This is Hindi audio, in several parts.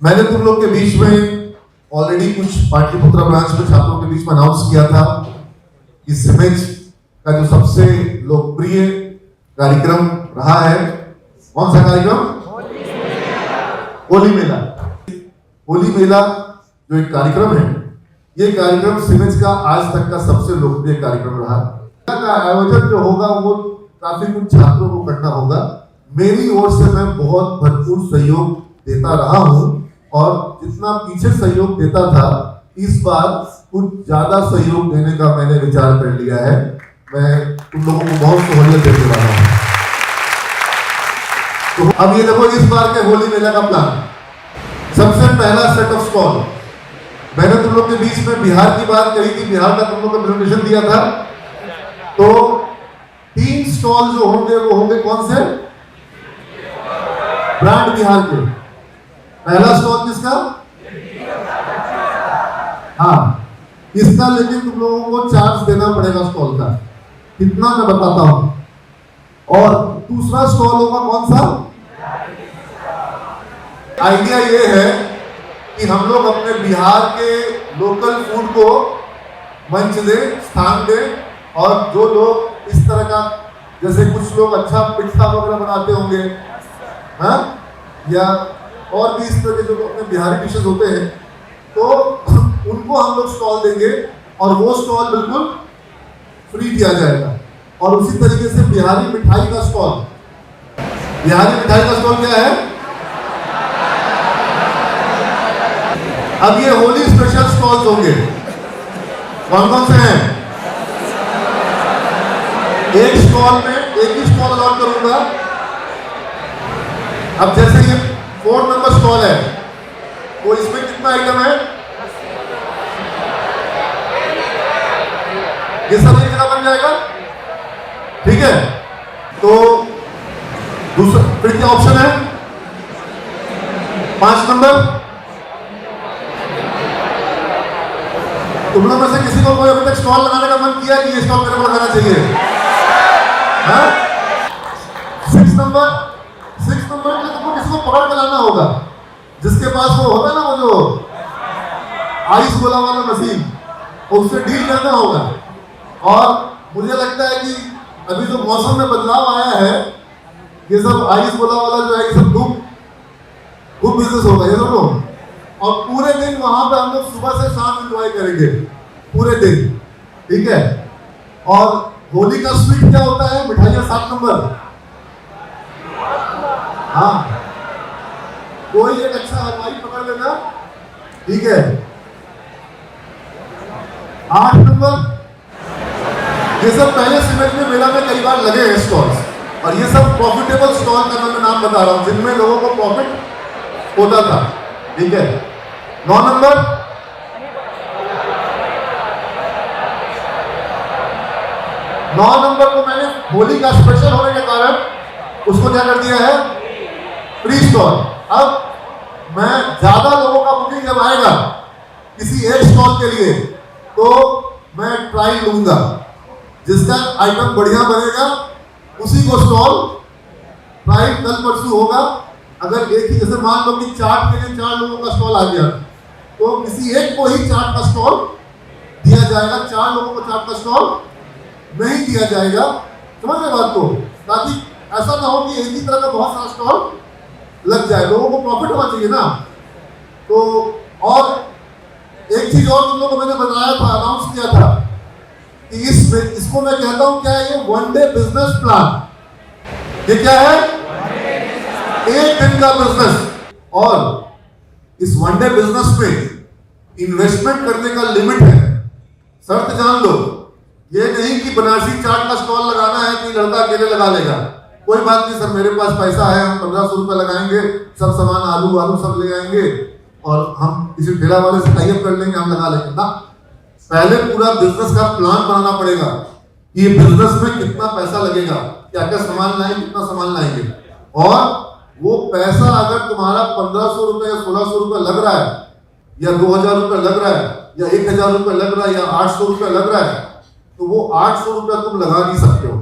मैंने तुम लोग के बीच में ऑलरेडी कुछ पाटलिपुत्र ब्रांच में छात्रों के बीच में अनाउंस किया था कि सिमेज का जो सबसे लोकप्रिय कार्यक्रम रहा है, कौन सा कार्यक्रम? होली मेला। होली मेला जो एक कार्यक्रम है, ये कार्यक्रम सिमेज का आज तक का सबसे लोकप्रिय कार्यक्रम रहा। का आयोजन जो होगा वो काफी कुछ छात्रों को करना होगा। मेरी ओर से मैं बहुत भरपूर सहयोग देता रहा हूं और जितना पीछे सहयोग देता था, इस बार कुछ ज्यादा सहयोग देने का मैंने विचार कर लिया है। मैं तुम लोगों को बहुत सहूलियत देने वाला हूं। तो अब ये देखो इस बार के होली मेला का प्लान। सबसे पहला सेट ऑफ स्टॉल, मैंने तुम लोग के बीच में बिहार की बात कही थी, बिहार का तुम लोग को प्रेजेंटेशन दिया था। तो 3 स्टॉल जो होंगे वो होंगे कौन से? ब्रांड बिहार के। पहला स्टॉल किसका? हाँ, इसका लेकिन तुम लोगों को चार्ज देना पड़ेगा स्टॉल का। कितना मैं बताता हूं। और दूसरा स्टॉल होगा कौन सा? आइडिया ये है कि हम लोग अपने बिहार के लोकल फूड को मंच दें, स्थान दें, और जो लोग इस तरह का, जैसे कुछ लोग अच्छा पिट्ठा वगैरह बनाते होंगे, हाँ, या और भी इस तरह के जो अपने बिहारी डिशेस होते हैं, तो उनको हम लोग स्टॉल देंगे और वो स्टॉल बिल्कुल फ्री दिया जाएगा। और उसी तरीके से बिहारी मिठाई का स्टॉल, बिहारी मिठाई का स्टॉल क्या है? अब ये होली स्पेशल स्टॉल्स होंगे। कौन कौन से हैं? एक स्टॉल में एक ही स्टॉल अलॉट करूंगा। अब जैसे ये 4 नंबर स्टॉल है, तो इसमें कितना आइटम है? ये सब एक जगह बन जाएगा, ठीक है? तो दूसरा फिर क्या ऑप्शन है? 5 नंबर। तुम लोग में से किसी को कोई अभी तक स्टॉल लगाने का मन किया कि ये स्टॉल मेरे को लगाना चाहिए? 6 नंबर के लिए तुमको किसी को पकड़ के लाना होगा, जिसके पास वो होता है ना, वो जो आइस गोला वाला मशीन, उससे डील करना होगा। और मुझे लगता है कि अभी जो मौसम में बदलाव आया है, ये सब आइस गोला वाला जो है, ये सब खूब बिजनेस होगा ये सब। और पूरे दिन वहां पे हम लोग सुबह से शाम एंजॉय करेंगे, पूरे दिन, ठीक है? और होली का स्वीट क्या होता है? मिठाइयाँ 7 नंबर। हाँ, कोई एक अच्छा हलवाई पकड़ लेना, ठीक है? 8 नंबर। ये सब पहले सिमेज में मेला में कई बार लगे हैं स्टॉल्स, और ये सब प्रॉफिटेबल स्टॉल का मैं नाम बता रहा हूं, जिनमें लोगों को प्रॉफिट होता था, ठीक है? 9 नंबर। को मैंने होली का स्पेशल होने के कारण उसको क्या कर दिया है? Free stall. अब मैं ज्यादा लोगों का बुकिंग जब आएगा किसी एक स्टॉल के लिए, तो मैं ट्रायल लूंगा। जिसका आइटम बढ़िया बनेगा उसी को स्टॉल ट्रायल कल परसों होगा। अगर एक ही, जैसे मान लो कि चाट के लिए 4 लोगों का स्टॉल आ गया, तो किसी एक को ही चाट का स्टॉल दिया जाएगा, 4 लोगों को चाट का स्टॉल नहीं दिया जाएगा। समझ रहे बात को? ताकि ऐसा ना हो कि एक ही तरह का बहुत सारा स्टॉल लग जाए, लोगों को प्रॉफिट होना चाहिए ना। तो और एक चीज और तुम लोगों को मैंने बताया था, अनाउंस किया था कि इसको मैं कहता हूं क्या है? ये 1 डे बिजनेस प्लान। ये क्या है? एक दिन का बिजनेस। और इस 1 डे बिजनेस में इन्वेस्टमेंट करने का लिमिट है। शर्त जान लो, ये नहीं कि बनारसी चाट का स्टॉल लगाना है कि लड़का अकेले लगा लेगा। कोई बात नहीं सर, मेरे पास पैसा है, हम 1500 रुपए लगाएंगे, सब सामान आलू सब ले आएंगे और हम किसी ठेला वाले से टाई अप कर लेंगे, हम लगा लेंगे ना। पहले पूरा बिजनेस का प्लान बनाना पड़ेगा कि ये बिजनेस में कितना पैसा लगेगा, क्या क्या सामान लाएंगे, कितना सामान लाएंगे। और वो पैसा अगर तुम्हारा 1500 रुपए या 1600 रुपए लग रहा है, या 2000 रुपए लग रहा है, या 1000 रुपए लग रहा है, या 800 रुपए लग रहा है, तो वो 800 रुपया तुम लगा नहीं सकते हो।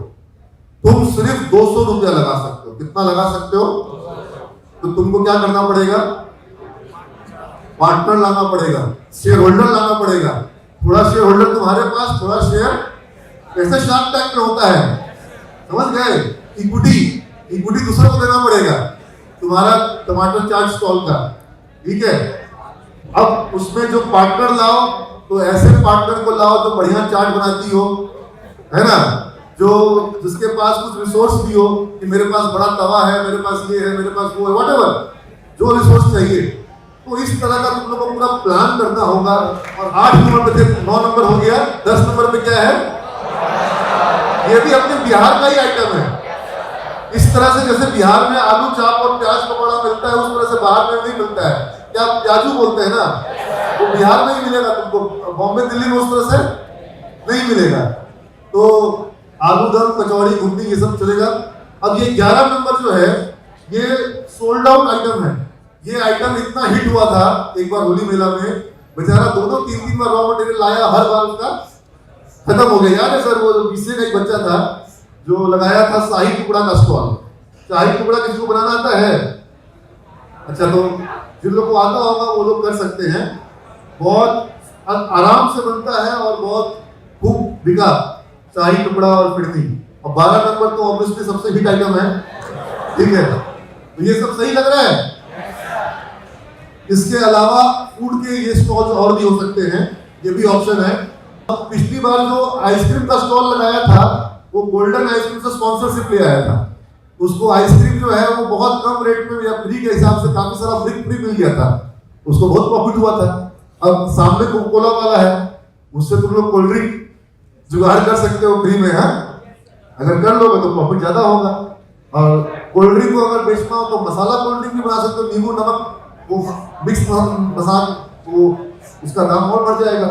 तुम सिर्फ 200 रुपया लगा सकते हो। कितना लगा सकते हो? तो तुमको क्या करना पड़ेगा? पार्टनर लाना पड़ेगा, शेयर होल्डर लाना पड़ेगा, थोड़ा शेयर होल्डर तुम्हारे पास, थोड़ा शेयर, कैसे शार्क टैंक में होता है, समझ गए? इक्विटी दूसरे को देना पड़ेगा तुम्हारा टमाटर चाट स्टॉल का, ठीक है? अब उसमें जो पार्टनर लाओ तो ऐसे पार्टनर को लाओ जो बढ़िया चाट बनाती हो, है ना, जो जिसके पास कुछ रिसोर्स भी हो कि मेरे पास बड़ा तवा है, मेरे पास ये है, मेरे पास वो है, व्हाटएवर जो रिसोर्स चाहिए। तो इस तरह का तुम लोगों को पूरा प्लान करना होगा। और 8 नंबर पे थे, 9 नंबर हो गया, 10 नंबर पे क्या है? ये भी अपने बिहार का ही आइटम है। इस तरह से जैसे बिहार में आलू चाप और प्याज पकौड़ा मिलता है, उस तरह से बाहर में नहीं मिलता है। क्या प्याजू बोलते हैं ना, वो तो बिहार में ही मिलेगा तुमको, बॉम्बे दिल्ली में उस तरह से नहीं मिलेगा। तो आलू दम, कचौड़ी, घुगनी ये सब चलेगा। अब ये 11 नंबर जो है ये सोल्ड आउट आइटम है। ये आइटम इतना हिट हुआ था एक बार होली मेला में, बेचारा 2-3 बार रॉ मटेरियल लाया, हर बार उसका खत्म हो गया। याद है सर, वो बीसीए का एक बच्चा था जो लगाया था शाही टुकड़ा का स्टॉल। शाही टुकड़ा किसको बनाना आता है? अच्छा, तो जिन लोग को आता होगा वो लोग कर सकते हैं। बहुत आराम से बनता है और बहुत खूब बिका शाही टुकड़ा और फिरनी। और 12 नंबर तो ऑब्वियसली सबसे हिट आइटम है, ठीक है? तो ये सब सही लग रहा है। इसके अलावा फूड के ये स्टॉल्स और भी हो सकते हैं, ये भी ऑप्शन है। अब पिछली बार जो आइसक्रीम का स्टॉल लगाया था वो गोल्डन आइसक्रीम से स्पॉन्सरशिप ले आया था। उसको आइसक्रीम जो है वो बहुत कम रेट में या फ्री के हिसाब से काफी सारा फ्री मिल गया था, उसको बहुत प्रॉफिट हुआ था। अब सामने कोका कोला वाला है, उससे तुम लोग कोल्ड ड्रिंक जुगाड़ कर सकते हो फ्री में, है? अगर कर लोगे तो प्रॉफिट ज्यादा होगा। और कोल्ड ड्रिंक को अगर बेचना हो तो मसाला कोल्ड ड्रिंक भी बना सकते हो, नींबू नमक वो मिक्स मसाला, वो उसका दाम और बढ़ जाएगा।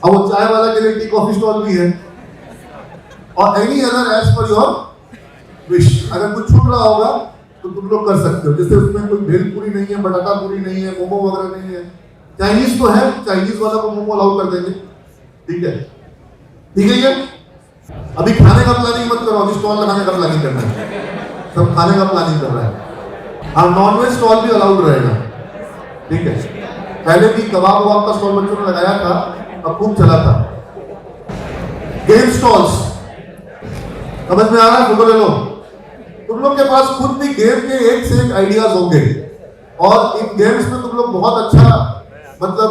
और वो चाय वाला के लिए टी कॉफी स्टॉल भी है। और any other as per your wish, अगर कुछ छूट रहा होगा तो तुम लोग कर सकते हो। जैसे उसमें कोई भेल पूरी नहीं है, बटाटा पूरी नहीं है, मोमो वगैरह नहीं है। चाइनीज तो है, चाइनीज वाला को मोमो अलाउ कर देंगे, ठीक है? ठीक है। ये अभी खाने का प्लानिंग मत करो, अभी स्टॉल लगाने का प्लानिंग करना है, सब खाने का प्लानिंग कर रहा है। और नॉनवेज स्टॉल भी अलाउड रहेगा, ठीक है? पहले भी कबाब वबाब का स्टॉल बच्चों ने लगाया था, अब खूब चला था। गेम स्टॉल्स समझ में आ रहा है? फोटो ले लो। तुम लोग के पास खुद भी गेम के एक से एक आइडियाज होंगे और इन गेम्स में तुम लोग बहुत अच्छा मतलब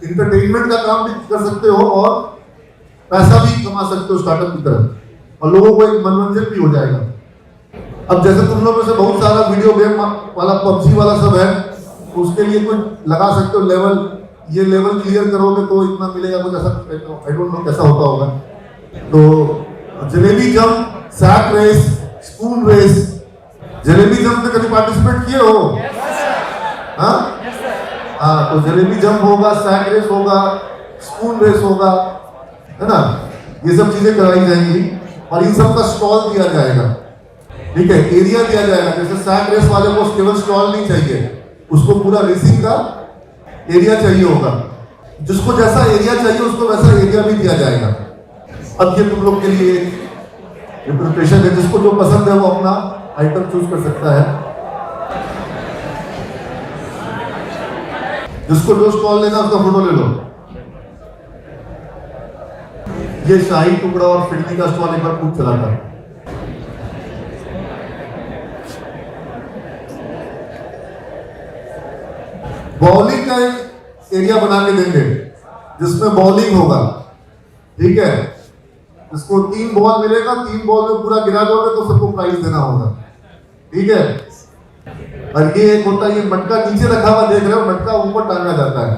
इंटरटेनमेंट का काम भी कर सकते हो और पैसा भी कमा सकते हो स्टार्टअप की तरफ, और लोगों को एक मनोरंजन भी हो जाएगा। अब जैसे तुम लोग में से बहुत सारा वीडियो गेम वाला पबजी वाला सब है, उसके लिए कुछ लगा सकते हो लेवल, ये लेवल क्लियर करोगे तो इतना मिलेगा, कुछ ऐसा, आई डोंट नो कैसा होता होगा। तो jalebi jump, sack race, spoon race, jalebi jump में कभी पार्टिसिपेट किए हो? हाँ, तो जलेबी जंप होगा, सैक रेस होगा, स्पून रेस होगा, है ना? ये सब चीजें कराई जाएंगी और इन सब का स्टॉल दिया जाएगा, ठीक है? एरिया दिया जाएगा। जैसे सैक रेस वाले को केवल स्टॉल नहीं चाहिए, उसको पूरा रेसिंग का एरिया चाहिए होगा। जिसको जैसा एरिया चाहिए उसको वैसा एरिया भी दिया जाएगा। अब ये तुम लोग के लिए प्रिपरेशन है, जिसको जो पसंद है वो अपना आइटम चूज कर सकता है। जिसको जो स्टॉल लेना उसका फोटो ले लो। ये शाही टुकड़ा और फिरनी का स्टॉल एक बार खूब चला था। बॉलिंग का एक एरिया बना के देंगे जिसमें बॉलिंग होगा, ठीक है? इसको 3 बॉल मिलेगा, 3 बॉल में पूरा गिरा दोगे तो सबको प्राइज देना होगा, ठीक है? और ये एक होता है, ये मटका नीचे रखा हुआ देख रहे हो, मटका ऊपर टांगा जाता है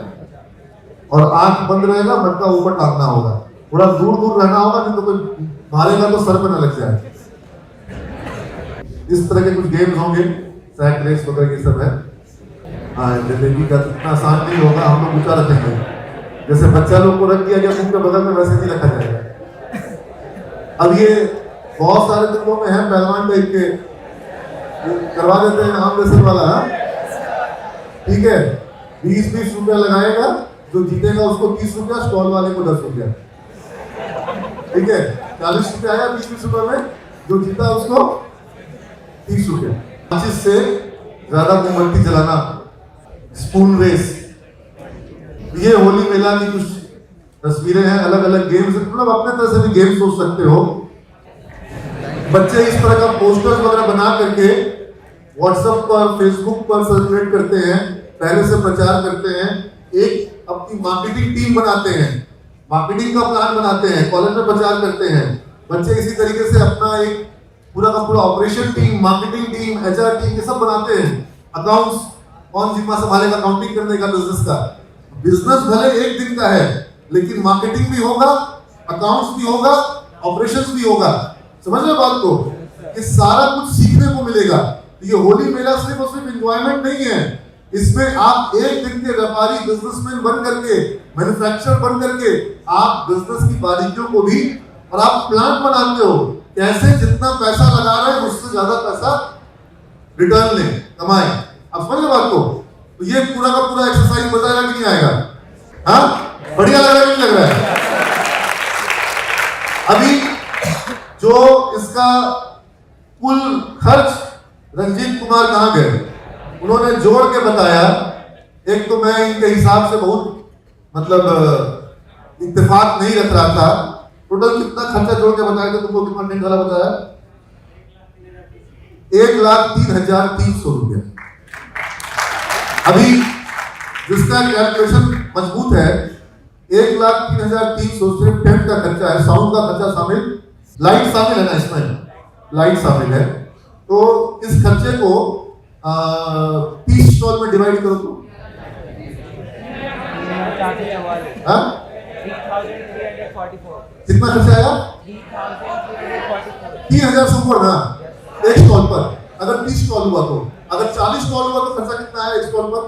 और आंख बंद रहेगा, मटका ऊपर टांगना होगा। थोड़ा दूर दूर रहना होगा, नहीं तो कोई मारेगा तो सर पे न लग जाए। इस तरह के कुछ गेम्स होंगे, सैक रेस वगैरह ये सब है। हाँ, जलेबी का इतना आसान नहीं होगा, हम लोग ऊंचा रखेंगे। जैसे बच्चा लोग को रख दिया गया मुंह के बगल में, वैसे नहीं रखा जाएगा। अब ये बहुत सारे दुकानों में है पहलवान टाइप के, करवा देते हैं आम रेसर वाला, ठीक है? 20-20 रुपया लगाएगा, जो जीतेगा उसको 30 रुपया, स्टॉल वाले को 10 रुपया, ठीक है? 40 रुपया आया 20-20 रुपये में, जो जीता उसको 30 रुपया। 25 से ज्यादा मोमबत्ती जलाना स्पून रेस, ये होली मेला की कुछ तस्वीरें हैं, अलग अलग गेम्स, मतलब अपने तरह से भी गेम सोच सकते हो। बच्चे इस तरह का पोस्टर्स वगैरह बना करके व्हाट्सएप पर, फेसबुक पर सर्कुलेट करते हैं, पहले से प्रचार करते हैं, एक अपनी मार्केटिंग टीम बनाते हैं, मार्केटिंग का प्लान बनाते हैं, कॉलेज में प्रचार करते हैं। बच्चे इसी तरीके से अपना एक पूरा का पूरा operation team, marketing team, HR team, ये सब बनाते हैं। अकाउंट्स कौन जिम्मा संभालेगा अकाउंटिंग करने का बिजनेस का। बिजनेस भले एक दिन का है, लेकिन मार्केटिंग भी होगा, अकाउंट्स भी होगा, ऑपरेशंस भी होगा। समझ रहे बात को? ये सारा कुछ सीखने को मिलेगा। ये होली मेला सिर्फ और सिर्फ एंजॉयमेंट नहीं है, इसमें आप एक दिन के व्यापारी, बिजनेसमैन बन करके, मैन्युफैक्चरर बन करके आप बिजनेस की बारीकियों को भी, और आप प्लान बनाते हो कैसे जितना पैसा लगा रहे हैं उससे ज्यादा पैसा रिटर्न लें, कमाएं। आप समझ रहे बात को? तो ये पूरा का पूरा एक्सरसाइज मजा आएगा कि नहीं आएगा? हाँ, बढ़िया लग रहा है, नहीं लग रहा है? अभी जो इसका कुल खर्च रंजीत कुमार कहाँ गए, उन्होंने जोड़ के बताया। एक तो मैं इनके हिसाब से बहुत मतलब इत्तेफाक नहीं रख रहा था। टोटल कितना खर्चा जोड़ के बताया था तुमको? कितना निकाला बताया? 1,03,300 रुपया। अभी जिसका कैलकुलेशन मजबूत है, 1,03,300 सिर्फ टेंट का खर्चा है, साउंड का खर्चा शामिल, लाइट शामिल है ना, इसमें लाइट शामिल है। तो इस खर्चे को 30 स्टॉल में डिवाइड करो तो कितना खर्चा आएगा? 3,000 से ऊपर ना एक स्टॉल पर। अगर 30 स्टॉल हुआ तो, अगर 40 स्टॉल हुआ तो खर्चा कितना है एक स्टॉल पर?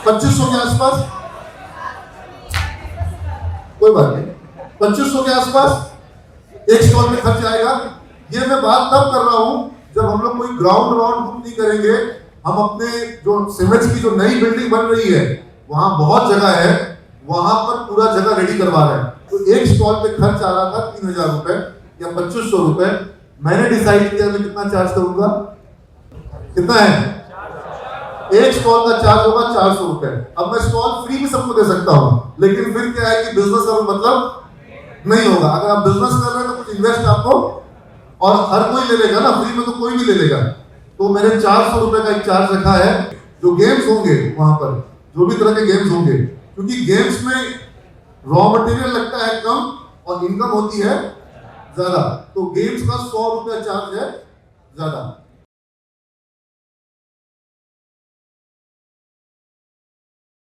2500 के आसपास। कोई बात नहीं, 2500 के आसपास एक स्टॉल में खर्च आएगा। ये मैं बात तब कर रहा हूं जब हम लोग कोई ग्राउंड राउंड बुक नहीं करेंगे। हम अपने जो सीमेंट की जो नई बिल्डिंग बन रही है, वहां बहुत जगह है, वहां पर पूरा जगह रेडी करवा रहे हैं। तो एक स्टॉल पे खर्च आ रहा था 3,000 रुपए या 2500 रुपए। मैंने डिसाइड किया मैं कितना चार्ज करूंगा। कितना है? एक स्टॉल का चार्ज होगा 400 रुपए। अब मैं स्टॉल फ्री भी सबको दे सकता हूं, लेकिन फिर क्या है कि बिजनेस का मतलब नहीं होगा। अगर आप बिजनेस कर रहे हैं तो कुछ इन्वेस्ट आपको, और हर कोई ले लेगा ना, फ्री में तो कोई भी ले लेगा। तो मैंने 400 रुपए का एक चार्ज रखा है। जो गेम्स होंगे वहां पर, जो भी तरह के गेम्स होंगे, क्योंकि गेम्स में रॉ मटेरियल लगता है कम और इनकम होती है ज्यादा, तो गेम्स का 100 रुपया चार्ज है ज्यादा।